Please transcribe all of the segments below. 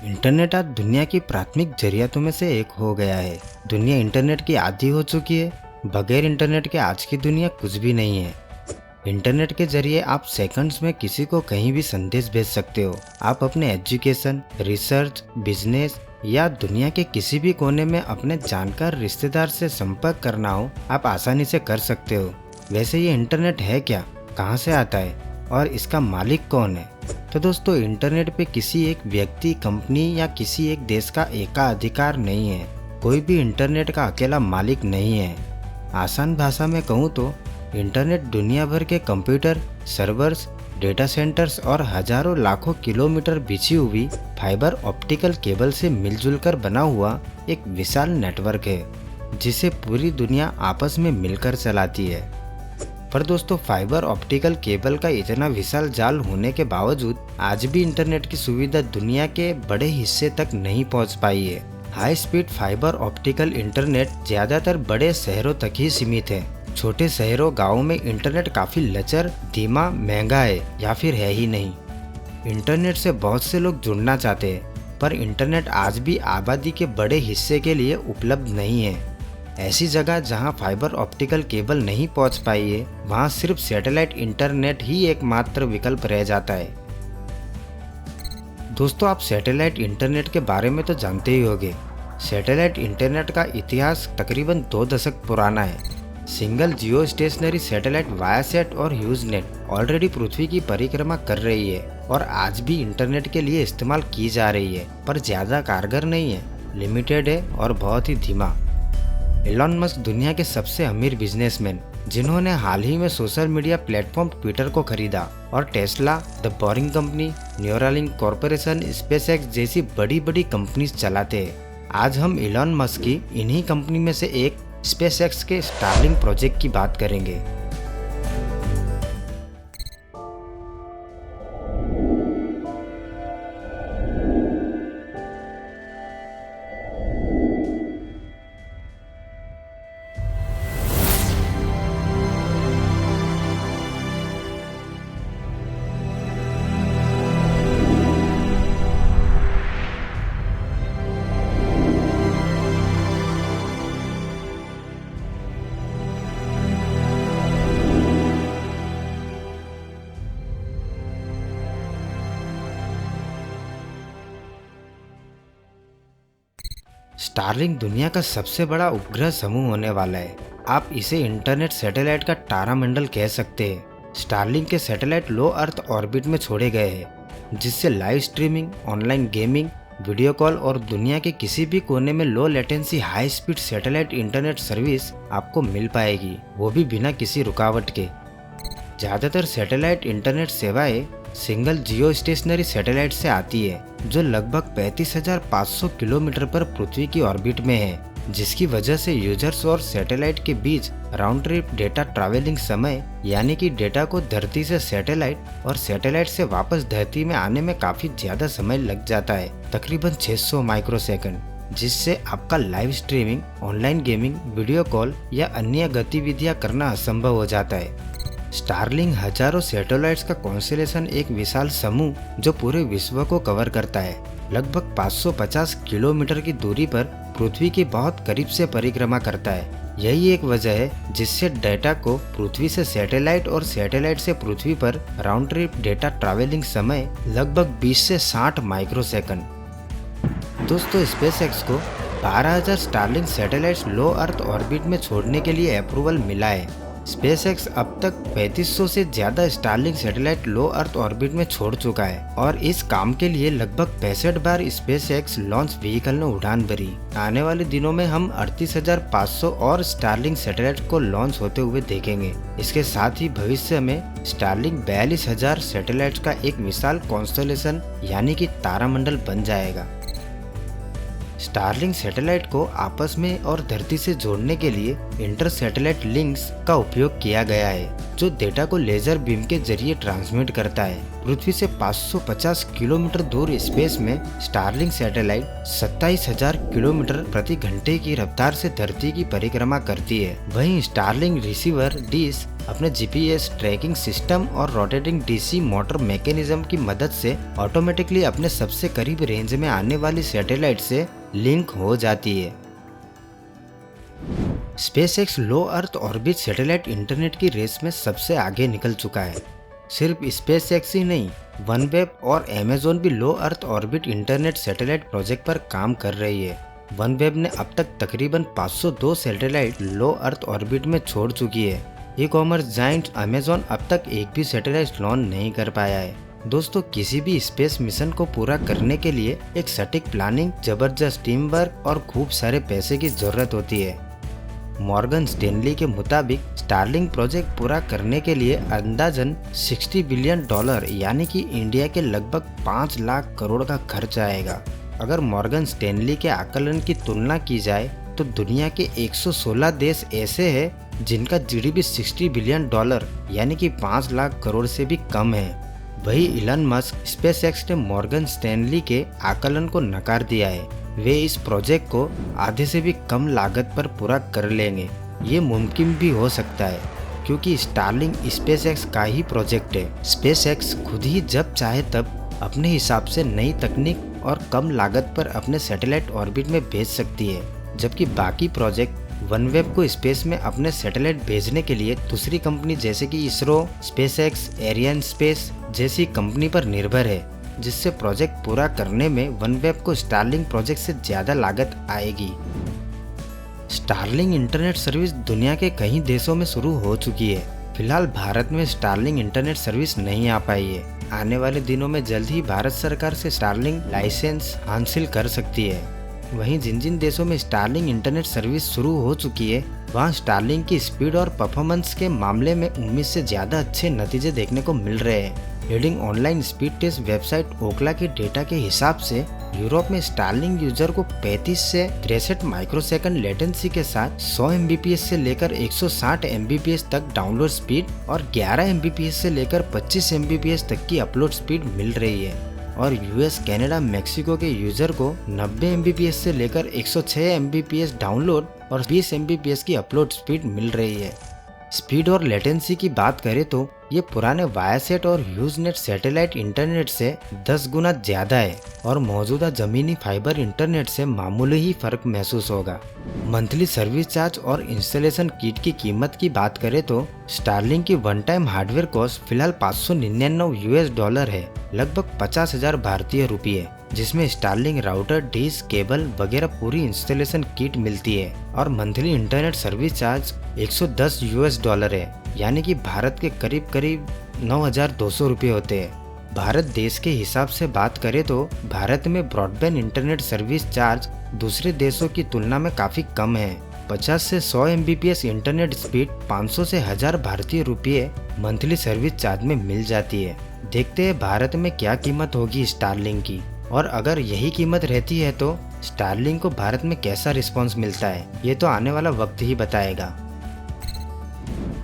Internet आज दुनिया की प्राथमिक जरियातों में से एक हो गया है। दुनिया इंटरनेट की आदी हो चुकी है। बगैर इंटरनेट के आज की दुनिया कुछ भी नहीं है। इंटरनेट के जरिए आप सेकंड्स में किसी को कहीं भी संदेश भेज सकते हो। आप अपने एजुकेशन, रिसर्च, बिजनेस या दुनिया के किसी भी कोने में अपने जानकार रिश्तेदार से संपर्क करना हो, आप आसानी से कर सकते हो। वैसे ये इंटरनेट है क्या, कहाँ से आता है और इसका मालिक कौन है? तो दोस्तों, इंटरनेट पे किसी एक व्यक्ति, कंपनी या किसी एक देश का एकाधिकार नहीं है। कोई भी इंटरनेट का अकेला मालिक नहीं है। आसान भाषा में कहूँ तो इंटरनेट दुनिया भर के कंप्यूटर, सर्वर्स, डेटा सेंटर्स और हजारों लाखों किलोमीटर बिछी हुई फाइबर ऑप्टिकल केबल से मिलजुल कर बना हुआ एक विशाल नेटवर्क है, जिसे पूरी दुनिया आपस में मिलकर चलाती है। पर दोस्तों, फाइबर ऑप्टिकल केबल का इतना विशाल जाल होने के बावजूद आज भी इंटरनेट की सुविधा दुनिया के बड़े हिस्से तक नहीं पहुंच पाई है। High speed fibre optical internet ज्यादातर बड़े शहरों तक ही सीमित है। छोटे शहरों, गाँवों में इंटरनेट काफी लचर, धीमा, महंगा है या फिर है ही नहीं। इंटरनेट से बहुत से लोग जुड़ना चाहते हैं, पर इंटरनेट आज भी आबादी के बड़े हिस्से के लिए उपलब्ध नहीं है। ऐसी जगह जहां फाइबर ऑप्टिकल केबल नहीं पहुंच पाई है, वहां सिर्फ सैटेलाइट इंटरनेट ही एकमात्र विकल्प रह जाता है। दोस्तों, आप सैटेलाइट इंटरनेट के बारे में तो जानते ही होंगे। सैटेलाइट इंटरनेट का इतिहास तकरीबन 2 दशक पुराना है। सिंगल जियो स्टेशनरी सैटेलाइट वायासेट और ह्यूजनेट ऑलरेडी पृथ्वी की परिक्रमा कर रही है और आज भी इंटरनेट के लिए इस्तेमाल की जा रही है, पर ज्यादा कारगर नहीं है, लिमिटेड है और बहुत ही धीमा। एलन मस्क दुनिया के सबसे अमीर बिजनेसमैन, जिन्होंने हाल ही में सोशल मीडिया प्लेटफॉर्म ट्विटर को खरीदा, और Tesla, the boring company, Neuralink corporation, SpaceX जैसी बड़ी बड़ी कंपनीज चलाते हैं। आज हम एलन मस्क की इन्हीं कंपनी में से एक स्पेसएक्स के स्टारलिंक प्रोजेक्ट की बात करेंगे। स्टारलिंक दुनिया का सबसे बड़ा उपग्रह समूह होने वाला है। आप इसे इंटरनेट सैटेलाइट का तारामंडल कह सकते हैं। स्टारलिंक के सैटेलाइट लो अर्थ ऑर्बिट में छोड़े गए हैं, जिससे live streaming, online gaming, video call और दुनिया के किसी भी कोने में low latency high speed satellite internet service आपको मिल पाएगी, वो भी बिना किसी रुकावट के। ज्यादातर सैटेलाइट इंटरनेट सेवाएं सिंगल जियो स्टेशनरी सैटेलाइट से आती है, जो लगभग 35,500 किलोमीटर पर पृथ्वी की ऑर्बिट में है, जिसकी वजह से यूजर्स और सैटेलाइट के बीच राउंड ट्रिप डेटा ट्रैवलिंग समय, यानी कि डेटा को धरती से सैटेलाइट और सैटेलाइट से वापस धरती में आने में काफी ज्यादा समय लग जाता है, तकरीबन 600 माइक्रोसेकंड, जिससे आपका live streaming, online gaming, video call या अन्य गतिविधियां करना असंभव हो जाता है। स्टारलिंक हजारों सैटेलाइट्स का कॉन्स्टेलेशन, एक विशाल समूह जो पूरे विश्व को कवर करता है, लगभग 550 किलोमीटर की दूरी पर पृथ्वी के बहुत करीब से परिक्रमा करता है। यही एक वजह है जिससे डेटा को पृथ्वी से सैटेलाइट और सैटेलाइट से पृथ्वी पर राउंड ट्रिप डेटा ट्रैवलिंग समय लगभग 20 से 60 माइक्रोसेकंड। दोस्तों, स्पेसएक्स को 12,000 स्टारलिंक सैटेलाइट्स लो अर्थ ऑर्बिट में छोड़ने के लिए अप्रूवल मिला है। स्पेसएक्स अब तक 3500 से ज्यादा स्टारलिंक सैटेलाइट लो अर्थ ऑर्बिट में छोड़ चुका है और इस काम के लिए लगभग 65 बार स्पेसएक्स लॉन्च व्हीकल ने उड़ान भरी। आने वाले दिनों में हम 38,500 और स्टारलिंक सैटेलाइट को लॉन्च होते हुए देखेंगे। इसके साथ ही भविष्य में स्टारलिंक 42,000 सैटेलाइट का एक विशाल कॉन्स्टेलेशन, यानी कि तारामंडल बन जाएगा। स्टारलिंक सैटेलाइट को आपस में और धरती से जोड़ने के लिए इंटर सैटेलाइट लिंक्स का उपयोग किया गया है, जो डेटा को लेजर बीम के जरिए ट्रांसमिट करता है। पृथ्वी से 550 किलोमीटर दूर स्पेस में स्टारलिंक सैटेलाइट 27,000 किलोमीटर प्रति घंटे की रफ्तार से धरती की परिक्रमा करती है। वहीं स्टारलिंक रिसीवर डिश अपने जीपीएस ट्रैकिंग सिस्टम और रोटेटिंग डीसी मोटर मैकेनिज्म की मदद से ऑटोमेटिकली अपने सबसे करीब रेंज में आने वाली सैटेलाइट से लिंक हो जाती है। स्पेसएक्स लो अर्थ ऑर्बिट सैटेलाइट इंटरनेट की रेस में सबसे आगे निकल चुका है। सिर्फ स्पेसएक्स ही नहीं, वनवेब और अमेज़न भी low earth orbit internet satellite project पर काम कर रही है। वनवेब ने अब तक तकरीबन 502 सैटेलाइट लो अर्थ ऑर्बिट में छोड़ चुकी है। ई कॉमर्स जायंट अमेज़न अब तक एक भी सैटेलाइट लॉन्च नहीं कर पाया है। दोस्तों, किसी भी स्पेस मिशन को पूरा करने के लिए एक सटीक प्लानिंग, जबरदस्त टीम वर्क और खूब सारे पैसे की जरूरत होती है। मॉर्गन स्टैनली के मुताबिक स्टारलिंक प्रोजेक्ट पूरा करने के लिए अंदाजन $60 बिलियन यानी कि इंडिया के लगभग 5 लाख करोड़ का खर्च आएगा। अगर मॉर्गन स्टैनली के आकलन की तुलना की जाए तो दुनिया के 116 देश ऐसे हैं जिनका जीडीपी $60 बिलियन यानी कि 5 लाख करोड़ से भी कम है। वही इलन मस्क स्पेसएक्स ने मॉर्गन स्टैनली के आकलन को नकार दिया है। वे इस प्रोजेक्ट को आधे से भी कम लागत पर पूरा कर लेंगे। ये मुमकिन भी हो सकता है क्योंकि स्टारलिंक स्पेसएक्स का ही प्रोजेक्ट है। स्पेसएक्स खुद ही जब चाहे तब अपने हिसाब से नई तकनीक और कम लागत पर अपने सैटेलाइट ऑर्बिट में भेज सकती है, जबकि बाकी प्रोजेक्ट वनवेब को स्पेस में अपने सैटेलाइट भेजने के लिए दूसरी कंपनी जैसे कि इसरो, स्पेसएक्स, एरियन स्पेस जैसी कंपनी पर निर्भर है, जिससे प्रोजेक्ट पूरा करने में वनवेब को स्टारलिंक प्रोजेक्ट से ज्यादा लागत आएगी। स्टारलिंक इंटरनेट सर्विस दुनिया के कई देशों में शुरू हो चुकी है। फिलहाल भारत में स्टारलिंक इंटरनेट सर्विस नहीं आ पाई है। आने वाले दिनों में जल्द ही भारत सरकार से स्टारलिंक लाइसेंस हासिल कर सकती है। वहीं जिन जिन देशों में स्टारलिंक इंटरनेट सर्विस शुरू हो चुकी है, वहां स्टारलिंक की स्पीड और परफॉर्मेंस के मामले में उम्मीद से ज्यादा अच्छे नतीजे देखने को मिल रहे हैं। Leading online speed test website Ookla के डेटा के हिसाब से यूरोप में स्टारलिंक यूजर को 35 से 63 माइक्रोसेकंड लेटेंसी के साथ 100 Mbps से लेकर 160 Mbps तक डाउनलोड स्पीड और 11 Mbps से लेकर 25 Mbps तक की अपलोड स्पीड मिल रही है। और यूएस, कनाडा, मेक्सिको के यूजर को 90 Mbps से लेकर 106 Mbps डाउनलोड और 20 Mbps की अपलोड स्पीड मिल रही है। स्पीड और लेटेंसी की बात करें तो ये पुराने वायासेट और ह्यूजनेट सैटेलाइट इंटरनेट से 10 गुना ज्यादा है और मौजूदा जमीनी फाइबर इंटरनेट से मामूली ही फर्क महसूस होगा। मंथली सर्विस चार्ज और इंस्टॉलेशन किट की कीमत की बात करें तो स्टारलिंक की वन टाइम हार्डवेयर कॉस्ट फिलहाल $599 है, लगभग 50,000 भारतीय रुपये, जिसमें स्टारलिंक राउटर, डिश, केबल वगैरह पूरी इंस्टॉलेशन किट मिलती है। और मंथली इंटरनेट सर्विस चार्ज $110 है, यानी कि भारत के करीब 9,200 रुपये होते हैं। भारत देश के हिसाब से बात करें तो भारत में ब्रॉडबैंड इंटरनेट सर्विस चार्ज दूसरे देशों की तुलना में काफी कम है। 50 से 100 Mbps इंटरनेट स्पीड 500 से 1000 भारतीय रुपये मंथली सर्विस चार्ज में मिल जाती है। देखते हैं भारत में क्या कीमत होगी स्टारलिंक की, और अगर यही कीमत रहती है तो स्टारलिंक को भारत में कैसा रिस्पॉन्स मिलता है, ये तो आने वाला वक्त ही बताएगा।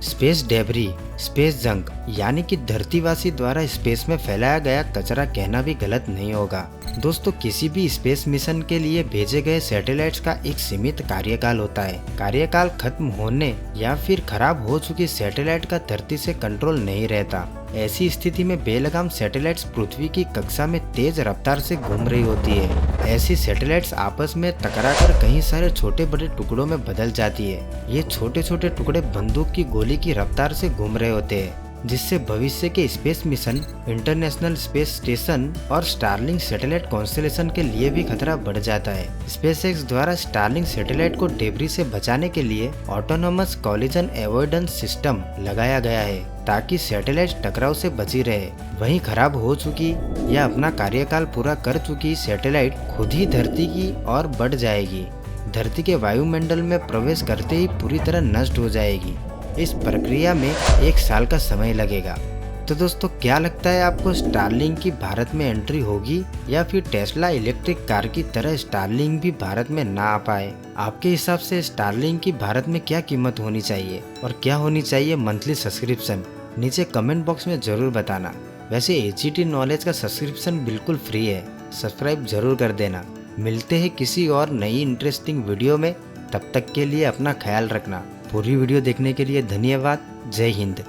स्पेस डेब्री, स्पेस जंक यानी कि धरतीवासी द्वारा स्पेस में फैलाया गया कचरा कहना भी गलत नहीं होगा। दोस्तों, किसी भी स्पेस मिशन के लिए भेजे गए सैटेलाइट्स का एक सीमित कार्यकाल होता है। कार्यकाल खत्म होने या फिर खराब हो चुकी सैटेलाइट का धरती से कंट्रोल नहीं रहता। ऐसी स्थिति में बेलगाम सैटेलाइट्स पृथ्वी की कक्षा में तेज रफ्तार से घूम रही होती है। ऐसी सैटेलाइट्स आपस में टकराकर कई सारे छोटे बड़े टुकड़ों में बदल जाती है। ये छोटे छोटे टुकड़े बंदूक की गोली की रफ्तार से घूम रहे होते हैं, जिससे भविष्य के space mission, international space station और स्टारलिंक सैटेलाइट कॉन्स्टेलेशन के लिए भी खतरा बढ़ जाता है। स्पेसएक्स द्वारा स्टारलिंक सैटेलाइट को डेब्री से बचाने के लिए ऑटोनोमस कॉलिजन अवॉइडेंस सिस्टम लगाया गया है, ताकि सैटेलाइट टकराव से बची रहे। वहीं खराब हो चुकी या अपना कार्यकाल पूरा कर चुकी सैटेलाइट खुद ही धरती की ओर बढ़ जाएगी। धरती के वायुमंडल में प्रवेश करते ही पूरी तरह नष्ट हो जाएगी। इस प्रक्रिया में 1 साल का समय लगेगा। तो दोस्तों क्या लगता है आपको, स्टारलिंक की भारत में एंट्री होगी या फिर टेस्ला इलेक्ट्रिक कार की तरह स्टारलिंक भी भारत में ना आ पाए? आपके हिसाब से स्टारलिंक की भारत में क्या कीमत होनी चाहिए और क्या होनी चाहिए मंथली सब्सक्रिप्शन? नीचे कमेंट बॉक्स में जरूर बताना। वैसे एचईटी नॉलेज का सब्सक्रिप्शन बिल्कुल फ्री है, सब्सक्राइब जरूर कर देना। मिलते हैं किसी और नई इंटरेस्टिंग वीडियो में, तब तक के लिए अपना ख्याल रखना। पूरी वीडियो देखने के लिए धन्यवाद। जय हिंद।